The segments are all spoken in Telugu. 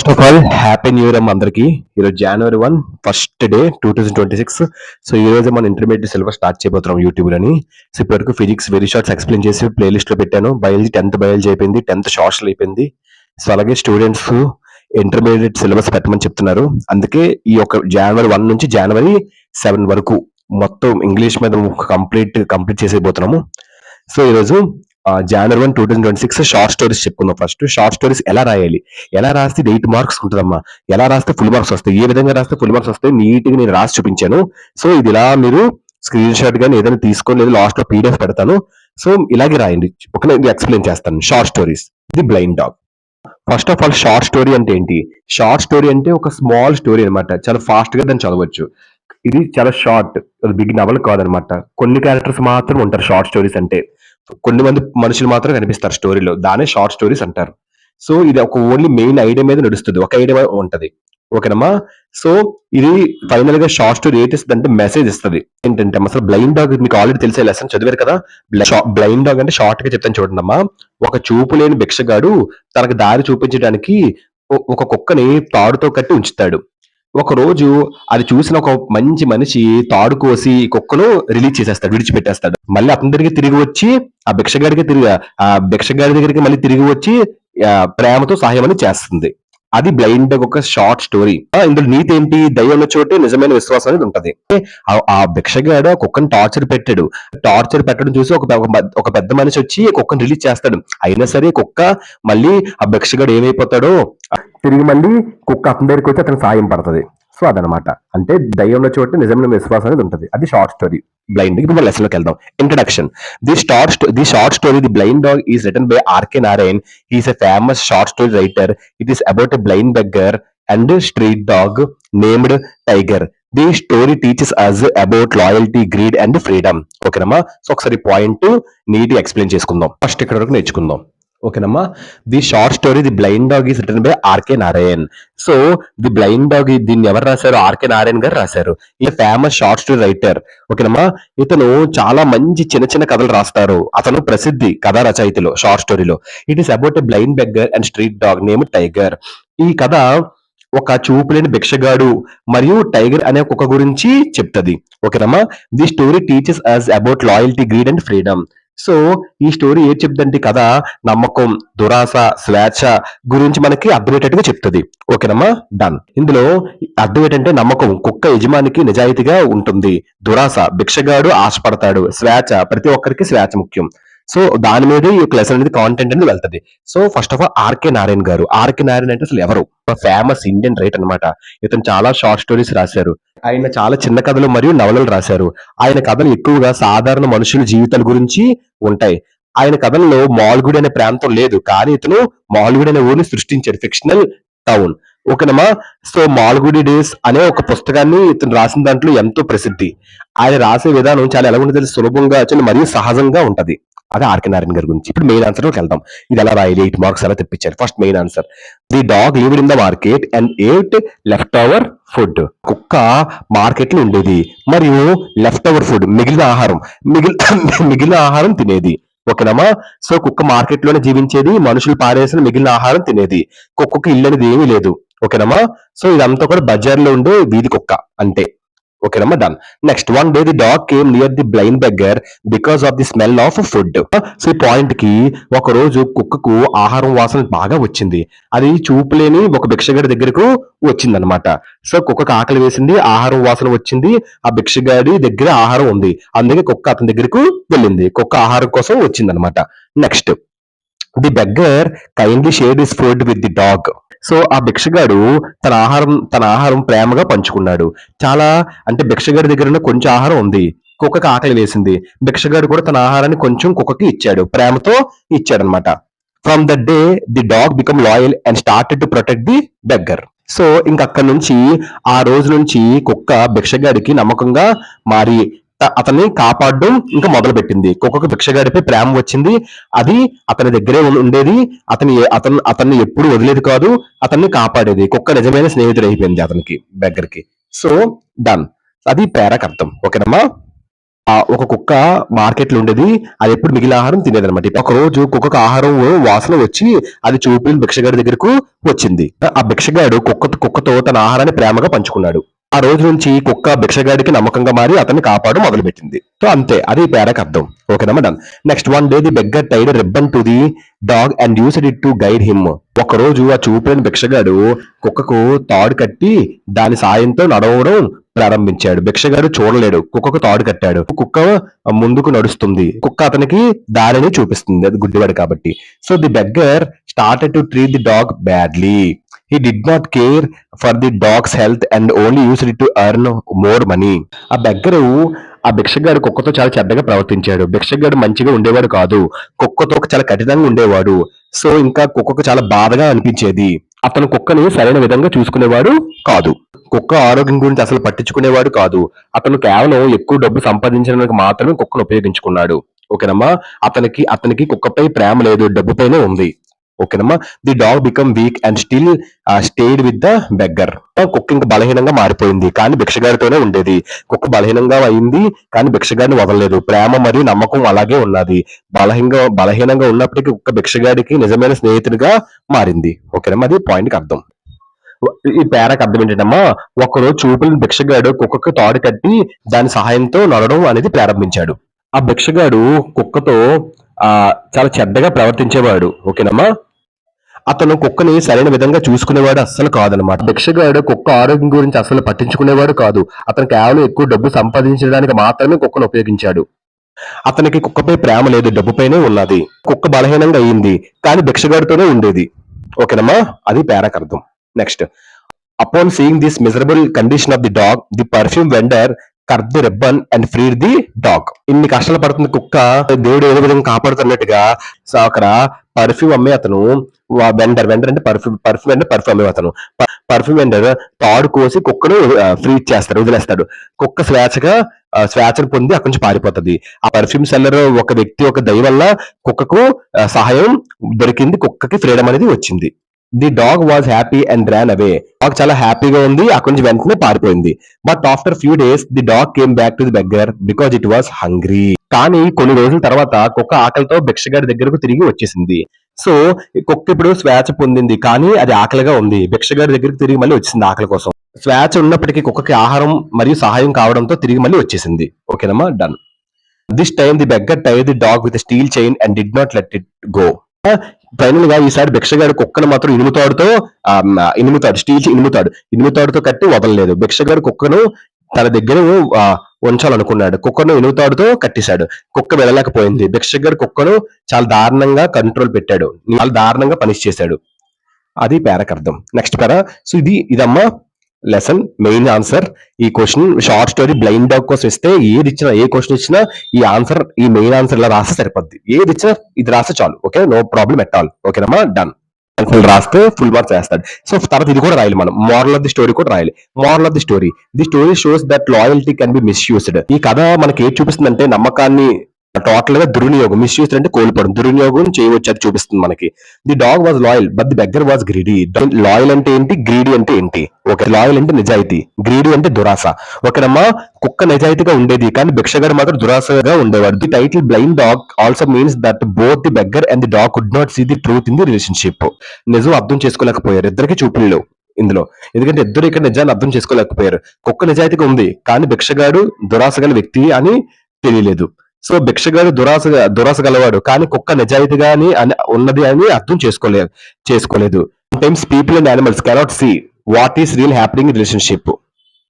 First of all happy new year అమ్మ అందరికి. ఈరోజు January 1 ఫస్ట్ డే 2026. సో ఈ రోజు మనం ఇంటర్మీడియట్ సిలబస్ స్టార్ట్ చేయబోతున్నాం యూట్యూబ్ అని. సో ఇప్పటివరకు ఫిజిక్స్ వెరీ షార్ట్స్ ఎక్స్ప్లెయిన్ చేసి ప్లేలిస్ట్ లో పెట్టాను. బయాలజీ 10th బయాలజీ అయిపోయింది, 10th సోషల్ అయిపోయింది. సో అలాగే స్టూడెంట్స్ ఇంటర్మీడియట్ సిలబస్ పెట్టమని చెప్తున్నారు. అందుకే ఈ యొక్క January 1 నుంచి January 7 వరకు మొత్తం ఇంగ్లీష్ మీద కంప్లీట్ చేసేయబోతున్నాము. సో ఈరోజు January 1 2026 షార్ట్ స్టోరీస్ చెప్పుకుందాం. ఫస్ట్ షార్ట్ స్టోరీస్ ఎలా రాయాలి, ఎలా రాస్తే 8 మార్క్స్ ఉంటుందమ్మా, ఎలా రాస్తే ఫుల్ మార్క్స్ వస్తాయి, ఏ విధంగా రాస్తే ఫుల్ మార్క్స్ వస్తాయి నీట్ గా నేను రాసి చూపించాను. సో ఇది ఇలా మీరు స్క్రీన్ షాట్ గానీ ఏదైనా తీసుకొని లేదా లాస్ట్ లో పీడిఎఫ్ పెడతాను. సో ఇలాగే రాయండి. ఓకే, ఇది ఎక్స్ప్లెయిన్ చేస్తాను. షార్ట్ స్టోరీస్, ఇది blind dog. First of all short story అంటే ఏంటి? షార్ట్ స్టోరీ అంటే ఒక స్మాల్ స్టోరీ అనమాట. చాలా ఫాస్ట్ గా దాన్ని చదవచ్చు. ఇది చాలా షార్ట్, బిగ్ నవల్ కాదనమాట. కొన్ని క్యారెక్టర్స్ మాత్రం ఉంటారు షార్ట్ స్టోరీస్ అంటే. కొన్ని మంది మనుషులు మాత్రం కనిపిస్తారు స్టోరీలో, దానే షార్ట్ స్టోరీస్ అంటారు. సో ఇది ఒక ఓన్లీ మెయిన్ ఐడియా మీద నడుస్తుంది, ఒక ఐడియా ఉంటది. ఓకేనమ్మా. సో ఇది ఫైనల్ గా షార్ట్ స్టోరీ ఏంటి ఇస్తుంది అంటే మెసేజ్ ఇస్తుంది. ఏంటంటే అసలు బ్లైండ్ డాగ్ మీకు ఆల్రెడీ తెలిసే లెసన్ చదివారు కదా. బ్లైండ్ డాగ్ అంటే షార్ట్ గా చెప్తాను చూడండి అమ్మా. ఒక చూపు లేని భిక్షగాడు తనకు దారి చూపించడానికి ఒక కుక్కని తాడుతో కట్టి ఉంచుతాడు. ఒక రోజు అది చూసిన ఒక మంచి మనిషి తాడు కోసి కుక్కను విడిచిపెట్టేస్తాడు. మళ్ళీ అతని దగ్గరికి తిరిగి వచ్చి ఆ భిక్షగాడి దగ్గరికి మళ్ళీ తిరిగి వచ్చి ప్రేమతో సహాయం అని చేస్తుంది. అది బ్లైండ్ ఒక షార్ట్ స్టోరీ. ఇందులో నీతి ఏంటి? దయ ఉన్న చోటే నిజమైన విశ్వాసం అనేది ఉంటది. ఆ భిక్షగాడు కుక్కను టార్చర్ పెట్టడం చూసి ఒక పెద్ద మనిషి వచ్చి కుక్కను రిలీజ్ చేస్తాడు. అయినా సరే కుక్క మళ్ళీ ఆ భిక్షగాడు ఏమైపోతాడో తిరిగి మళ్ళీ కుక్క అతని దగ్గరికి వచ్చి అతనికి సాయం పడుతుంది. సో అదనమాట. అంటే దయ్యం ఉన్న చోట నిజమైన విశ్వాసం అనేది ఉంటుంది. అది షార్ట్ స్టోరీ బ్లైండ్. ఇప్పుడు లెసన్ లోకి వెళ్దాం. Introduction. The short story the blind dog is written by R.K. Narayan. He is a famous short story writer. It is about a blind beggar and street dog named Tiger. The story teaches us about loyalty, greed and freedom. ఓకేనమ్మా. సో ఒకసారి పాయింట్ నీట్ గా ఎక్స్ప్లెయిన్ చేసుకుందాం. ఫస్ట్ ఇక్కడ వరకు నేర్చుకుందాం. ఓకేనమ్మా. The short story the blind dog is written by R.K. Narayan. So the blind dog దీన్ని ఎవరు రాశారు? R.K. Narayan గారు రాశారు. ఈ ఫేమస్ షార్ట్ స్టోరీ రైటర్. ఓకేనమ్మా. ఇతను చాలా మంచి చిన్న చిన్న కథలు రాస్తారు. అతను ప్రసిద్ధి కథా రచయితలో షార్ట్ స్టోరీలో. It is about a blind beggar and street dog name tiger. ఈ కథ ఒక చూపులేని భిక్షగాడు మరియు టైగర్ అనే కుక్క గురించి చెప్తది. ఓకేనమ్మా. The story teaches us about loyalty, greed and freedom. So ఈ స్టోరీ ఏం చెప్తుందంటే కథ నమ్మకం, దురాశ, స్వేచ్ఛ గురించి మనకి అర్థమయ్యేటట్టుగా చెప్తుంది. ఓకేనమ్మా. డన్. ఇందులో అర్థం ఏంటంటే నమ్మకం కుక్క యజమానికి నిజాయితీగా ఉంటుంది, దురాశ భిక్షగాడు ఆశపడతాడు, స్వేచ్ఛ ప్రతి ఒక్కరికి స్వేచ్ఛ ముఖ్యం. సో దాని మీద ఈ లెసన్ అనేది కాంటెంట్ అనేది వెళ్తది. So first of all R.K. Narayan గారు. R.K. Narayan అంటే అసలు ఎవరు? ఫేమస్ ఇండియన్ రైటర్ అనమాట. ఇతను చాలా షార్ట్ స్టోరీస్ రాశారు. ఆయన చాలా చిన్న కథలు మరియు నవలలు రాశారు. ఆయన కథలు ఎక్కువగా సాధారణ మనుషుల జీవితాల గురించి ఉంటాయి. ఆయన కథల్లో మాల్గుడి అనే ప్రాంతం లేదు, కానీ ఇతను మాల్గుడి అనే ఊరిని సృష్టించాడు, ఫిక్షనల్ టౌన్. ఓకేనమ్మా. సో మాల్గుడి డేస్ అనే ఒక పుస్తకాన్ని ఇతను రాసిన దాంట్లో ఎంతో ప్రసిద్ధి. ఆయన రాసే విధానం చాలా ఎలా ఉంటుంది? సులభంగా మరియు సహజంగా ఉంటది. అదే R.K. Narayan గారి గురించి. ఇప్పుడు మెయిన్ ఆన్సర్ లోకి వెళ్దాం. ఇది ఎలా రాయాలి, 8 మార్క్స్ ఎలా తెప్పించారు? First main answer. The dog lived in the market and ate leftover food. కుక్క మార్కెట్ లో ఉండేది మరియు లెఫ్ట్ ఓవర్ ఫుడ్ మిగిలిన ఆహారం తినేది. ఓకేనమ్మా. సో కుక్క మార్కెట్ లోనే జీవించేది, మనుషులు పారేసిన మిగిలిన ఆహారం తినేది. కుక్కకి ఇల్లు అనేది ఏమీ లేదు. ఓకేనమ్మా. సో ఇదంతా కూడా బజార్ లో ఉండే వీధి కుక్క అంటే. ఓకేనమ్మా. Done. Next. One day the dog came near the blind beggar because of the smell of food. So ఈ పాయింట్ కి ఒక రోజు కుక్కకు ఆహారం వాసన బాగా వచ్చింది. అది చూపులేని ఒక భిక్షగాడి దగ్గరకు వచ్చిందనమాట. సో కుక్కకు ఆకలి వేసింది, ఆహారం వాసన వచ్చింది, ఆ భిక్షగాడి దగ్గర ఆహారం ఉంది, అందుకే కుక్క అతని దగ్గరకు వెళ్ళింది. కుక్క ఆహారం కోసం వచ్చిందనమాట. Next. The beggar kindly shared his food with the dog. So ఆ భిక్షగాడు తన ఆహారం ప్రేమగా పంచుకున్నాడు. చాలా అంటే భిక్షగాడి దగ్గర కొంచెం ఆహారం ఉంది, కుక్కకి ఆకలి వేసింది. భిక్షగాడు కూడా తన ఆహారాన్ని కొంచెం కుక్కకి ఇచ్చాడు, ప్రేమతో ఇచ్చాడు అనమాట. From the day the dog become loyal and started to protect the beggar. So ఇంక అక్కడి నుంచి ఆ రోజు నుంచి కుక్క భిక్షగాడికి నమ్మకంగా మారి అతన్ని కాపాడడం ఇంకా మొదలు పెట్టింది. కుక్కకు భిక్షగాడిపై ప్రేమ వచ్చింది. అది అతని దగ్గరే ఉండేది. అతన్ని ఎప్పుడు వదిలేది కాదు, అతన్ని కాపాడేది. కుక్క నిజమైన స్నేహితుడు అయిపోయింది అతనికి, బెగ్గర్కి. So done. అది పేరాకు అర్థం. ఓకేనమ్మా. ఒక కుక్క మార్కెట్ లో ఉండేది. అది ఎప్పుడు మిగిలిన ఆహారం తినేదన్నమాట. ఒక రోజు కుక్కకు ఆహారం వాసన వచ్చి అది చూపిన భిక్షగాడి దగ్గరకు వచ్చింది. ఆ భిక్షగాడు కుక్కతో తన ఆహారాన్ని ప్రేమగా పంచుకున్నాడు. ఆ రోజు నుంచి కుక్క భిక్షగాడికి నమ్మకంగా మారి అతన్ని కాపాడు మొదలుపెట్టింది. సో అంతే, అది ఈ పేరాకి అర్థం. ఓకేనమ్మా, done. Next, one day the beggar tied ribbon to the dog and used it to guide him. ఒక రోజు ఆ చూపులేని భిక్షగాడు కుక్కకు తాడు కట్టి దాని సాయంతో నడవడం ప్రారంభించాడు. భిక్షగాడు చూడలేడు, కుక్కకు తాడు కట్టాడు. కుక్క ముందుకు నడుస్తుంది, కుక్క అతనికి దారిని చూపిస్తుంది, అది గుడ్డివాడు కాబట్టి. So the beggar started to treat the dog badly. He did not care for the dog's health and only used it to earn more money. ఆ భిక్షగాడు కుక్కతో చాలా చెడ్డగా ప్రవర్తించాడు. భిక్షగాడు మంచిగా ఉండేవాడు కాదు, కుక్కతో చాలా కఠినంగా ఉండేవాడు. సో ఇంకా కుక్కకు చాలా బాధగా అనిపించేది. అతను కుక్కని సరైన విధంగా చూసుకునేవాడు కాదు, కుక్క ఆరోగ్యం గురించి అసలు పట్టించుకునేవాడు కాదు. అతను కేవలం ఎక్కువ డబ్బు సంపాదించడానికి మాత్రమే కుక్కను ఉపయోగించుకున్నాడు. ఓకేనమ్మా, అతనికి కుక్కపై ప్రేమ లేదు, డబ్బుపైనే ఉంది. ఓకేనమ్మా, the dog become weak and still stayed with the beggar. కుక్క ఇంకా బలహీనంగా మారిపోయింది, కానీ భిక్షగాడితోనే ఉండేది. కుక్క బలహీనంగా అయింది, కానీ భిక్షగాడిని వదలలేదు. ప్రేమ మరియు నమ్మకం అలాగే ఉన్నది. బలహీనంగా ఉన్నప్పటికీ కుక్క భిక్షగాడికి నిజమైన స్నేహితుడిగా మారింది. ఓకేనమ్మా, అది పాయింట్ కి అర్థం. ఈ పేరాకి అర్థం ఏంటంటమ్మా, ఒకరోజు చూపులను భిక్షగాడు కుక్కకు తాడు కట్టి దాని సహాయంతో నడవడం అనేది ప్రారంభించాడు. ఆ భిక్షగాడు కుక్కతో చాలా చెడ్డగా ప్రవర్తించేవాడు. ఓకేనమ్మా, అతను కుక్కని సరైన విధంగా చూసుకునేవాడు అస్సలు కాదనమాట. భిక్షగాడు కుక్క ఆరోగ్యం గురించి అసలు పట్టించుకునేవాడు కాదు. అతను కేవలం ఎక్కువ డబ్బు సంపాదించడానికి మాత్రమే కుక్కను ఉపయోగించాడు. అతనికి కుక్కపై ప్రేమ లేదు, డబ్బుపైనే ఉన్నది. కుక్క బలహీనంగా అయింది, కానీ భిక్షగాడితోనే ఉండేది. ఓకేనమ్మా, అది పేరాకు అర్థం. Next, upon seeing this miserable condition of the dog, the perfume vendor cut the ribbon and ఫ్రీడ్ the dog. ఇన్ని కష్టాలు పడుతుంది కుక్క, దేవుడు ఏదో విధంగా కాపాడుతున్నట్టుగా. సో అక్కడ పర్ఫ్యూమ్ అమ్మే అతను, వెండర్ అంటే పర్ఫ్యూమ్ అమ్మే అతను, పర్ఫ్యూమ్ వెండర్ తాడు కోసి కుక్కను ఫ్రీ చేస్తాడు, వదిలేస్తాడు. కుక్క స్వేచ్ఛను పొంది అక్కడి నుంచి పారిపోతుంది. ఆ పర్ఫ్యూమ్ సెల్లర్ ఒక వ్యక్తి ఒక దయ వల్ల కుక్కకు సహాయం దొరికింది, కుక్కకి ఫ్రీడమ్ అనేది వచ్చింది. The dog was happy and Ryan away. Dog చాలా హ్యాపీగా ఉంది, అక్కడి నుంచి వెంటనే పారిపోయింది. But after few days the dog came back to the beggar because it was hungry. కానీ కొన్ని రోజుల తర్వాత కుక్క ఆకలితో భిక్షగాడి దగ్గరకు తిరిగి వచ్చేసింది. సో కుక్క ఇప్పుడు స్వేచ్ఛ పొందింది, కానీ అది ఆకలిగా ఉంది. భిక్షగాడి దగ్గరికి తిరిగి మళ్ళీ వచ్చింది ఆకలి కోసం. స్వేచ్ఛ ఉన్నప్పటికీ కుక్కకి ఆహారం మరియు సహాయం కావడంతో తిరిగి మళ్ళీ వచ్చేసింది. ఓకేనమ్మా, done. This time the beggar tied the dog with steel chain and did not let it go. Final గా ఈసారి భిక్షగాడు కుక్కను మాత్రం ఇనుముతాడుతో కట్టి వదలలేదు. భిక్షగాడు కుక్కను తన దగ్గర ఉంచాలనుకున్నాడు. కుక్కను ఇనుముతాడుతో కట్టేశాడు. కుక్క వెళ్ళలేకపోయింది. భిక్షగాడు కుక్కను చాలా దారుణంగా కంట్రోల్ పెట్టాడు, చాలా దారుణంగా పనిష్ చేశాడు. అది పేరాకు అర్థం. నెక్స్ట్ పేరా. సో ఇదమ్మా లెసన్ మెయిన్ ఆన్సర్. ఈ question short story blind dog కోసం ఇస్తే ఏ క్వశ్చన్ ఇచ్చినా ఈ ఆన్సర్, ఈ మెయిన్ ఆన్సర్ ఇలా రాస్తే సరిపోద్ది. ఏది ఇచ్చినా ఇది రాస్తే చాలు. Okay, no problem at all. ఓకేనమ్మా, డన్. ఫుల్ రాస్తే ఫుల్ మార్క్స్ వేస్తాడు. సో తర్వాత ఇది కూడా రాయాలి మనం, మోరల్ ఆఫ్ ది స్టోరీ కూడా రాయాలి. Moral of the story shows that loyalty can be misused. ఈ కథ మనకి ఏం చూపిస్తుందంటే నమ్మకాన్ని టోటల్ గా దుర్వినియోగం, మిస్యూజ్ అంటే కోల్పోవడం, దుర్వినియోగం చేయవచ్చు అది చూపిస్తుంది మనకి. The dog was loyal but the beggar was greedy. Loyal అంటే ఏంటి, గ్రీడీ అంటే ఏంటి? ఓకే, లాయల్ అంటే నిజాయితీ, గ్రీడీ అంటే దురాశ. ఓకేనమ్మా, కుక్క నిజాయితీగా ఉండేది, కానీ భిక్షగాడు మాత్రం దురాశగా ఉండేవాడు. The title blind dog also means that both the beggar and the dog could not see the truth in the relationship. నిజం అర్థం చేసుకోలేకపోయారు, ఇద్దరికి చూపులు ఇందులో. ఎందుకంటే ఇద్దరు ఇక్కడ నిజాన్ని అర్థం చేసుకోలేకపోయారు. కుక్క నిజాయితీగా ఉంది, కానీ భిక్షగాడు దురాశ గల వ్యక్తి అని తెలియలేదు. సో భిక్షగాడు దురాశ గలవాడు, కానీ కుక్క నిజాయితీగా ఉన్నది అని అర్థం చేసుకోలేదు. Times people and animals cannot see what is real happening in relationship.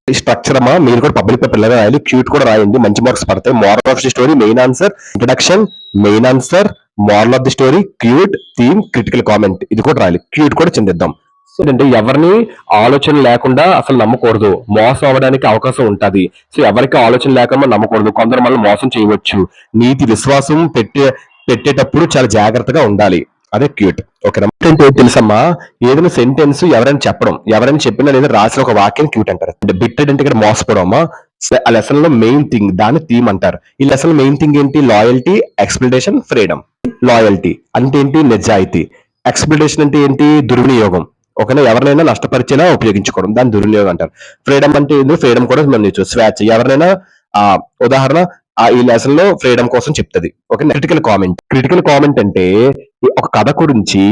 ఈ స్ట్రక్చర్ అమ్మా మీరు కూడా పబ్లిక్ పేపర్ రాయాలి, క్యూట్ కూడా రాయండి, మంచి మార్క్స్ పడతాయి. Moral of the story main answer, introduction main answer, moral of the story, cute, theme, critical comment, ఇది కూడా రాయాలి. క్యూట్ కూడా చెందిద్దాం. అంటే ఎవరిని ఆలోచన లేకుండా అసలు నమ్మకూడదు, మోసం అవ్వడానికి అవకాశం ఉంటది. సో ఎవరికి ఆలోచన లేకుండా నమ్మకూడదు, కొందరు మనల్ని మోసం చేయవచ్చు. నీతి విశ్వాసం పెట్టేటప్పుడు చాలా జాగ్రత్తగా ఉండాలి, అదే క్యూట్. ఓకేనా, అంటే తెలుసమ్మా, ఏదైనా సెంటెన్స్ ఎవరైనా చెప్పినా లేదా రాసిన ఒక వాక్యం క్యూట్ అంటారు. అంటే బిట్టెడ్ అంటే ఇక్కడ మోసపోవడం అమ్మా. ఆ లెసన్ లో మెయిన్ థింగ్, దాన్ని థీమ్ అంటారు. ఈ లెసన్ మెయిన్ థింగ్ ఏంటి? Loyalty, explanation, freedom. లాయల్టీ అంటే ఏంటి? నిజాయితీ. ఎక్స్ప్లెనేషన్ అంటే ఏంటి? దుర్వినియోగం. ఓకేనా, ఎవరినైనా నష్టపరిచేలా ఉపయోగించుకోవడం, దాని దుర్వినియోగం అంటారు. ఫ్రీడమ్ అంటే ఫ్రీడమ్ కూడా మనం స్వేచ్ఛ. ఎవరినైనా ఉదాహరణ ఈ లెసన్ లో ఫ్రీడమ్ కోసం చెప్తది. ఓకే. క్రిటికల్ కామెంట్ అంటే ఒక కథ గురించి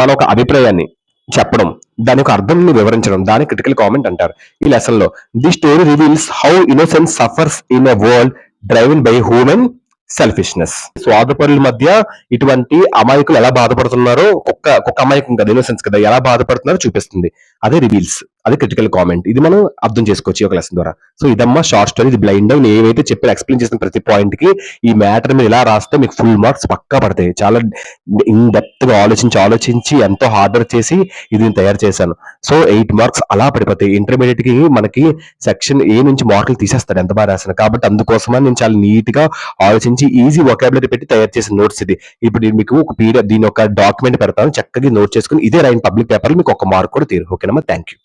మన ఒక అభిప్రాయాన్ని చెప్పడం, దాని యొక్క అర్థంని వివరించడం, దాన్ని క్రిటికల్ కామెంట్ అంటారు. ఈ లెసన్ లో the story reveals how innocence suffers in a world driven by human selfishness. స్వార్థపరుల మధ్య ఇటువంటి అమాయకులు ఎలా బాధపడుతున్నారో, కుక్క అమాయకం కదా, ఇన్నోసెన్స్ కదా, ఎలా బాధపడుతున్నారో చూపిస్తుంది. అదే రివీల్స్, అదే క్రిటికల్ కామెంట్. ఇది మనం అర్థం చేసుకోవచ్చు ఈ ఒక లెసన్ ద్వారా. సో ఇదమ్మా షార్ట్ స్టోరీ. ఇది బ్లైండ్ నేను ఏవైతే చెప్పాను, ఎక్స్ప్లెయిన్ చేసిన ప్రతి పాయింట్ కి ఈ మ్యాటర్ మీరు ఇలా రాస్తే మీకు ఫుల్ మార్క్స్ పక్కా పడతాయి. చాలా ఇన్ డెప్త్ గా ఆలోచించి ఎంతో హార్డ్ వర్క్ చేసి ఇది నేను తయారు చేశాను. సో 8 మార్క్స్ అలా పడిపోతాయి. ఇంటర్మీడియట్ కి మనకి సెక్షన్ ఏ నుంచి మార్కులు తీసేస్తాడు ఎంత బాగా రాశాను. కాబట్టి అందుకోసమని నేను చాలా నీట్ గా ఆలోచించి ఈజీ వొకాబులరీ పెట్టి తయారు చేసిన నోట్స్ ఇది. ఇప్పుడు నేను మీకు ఒక పీడిఎఫ్, దీని ఒక డాక్యుమెంట్ పెడతాను, చక్కగా నోట్ చేసుకుని ఇదే రాయండి పబ్లిక్ పేపర్, మీకు ఒక మార్క్ కూడా తీరు. ఓకేనమ్మా, థ్యాంక్ యూ.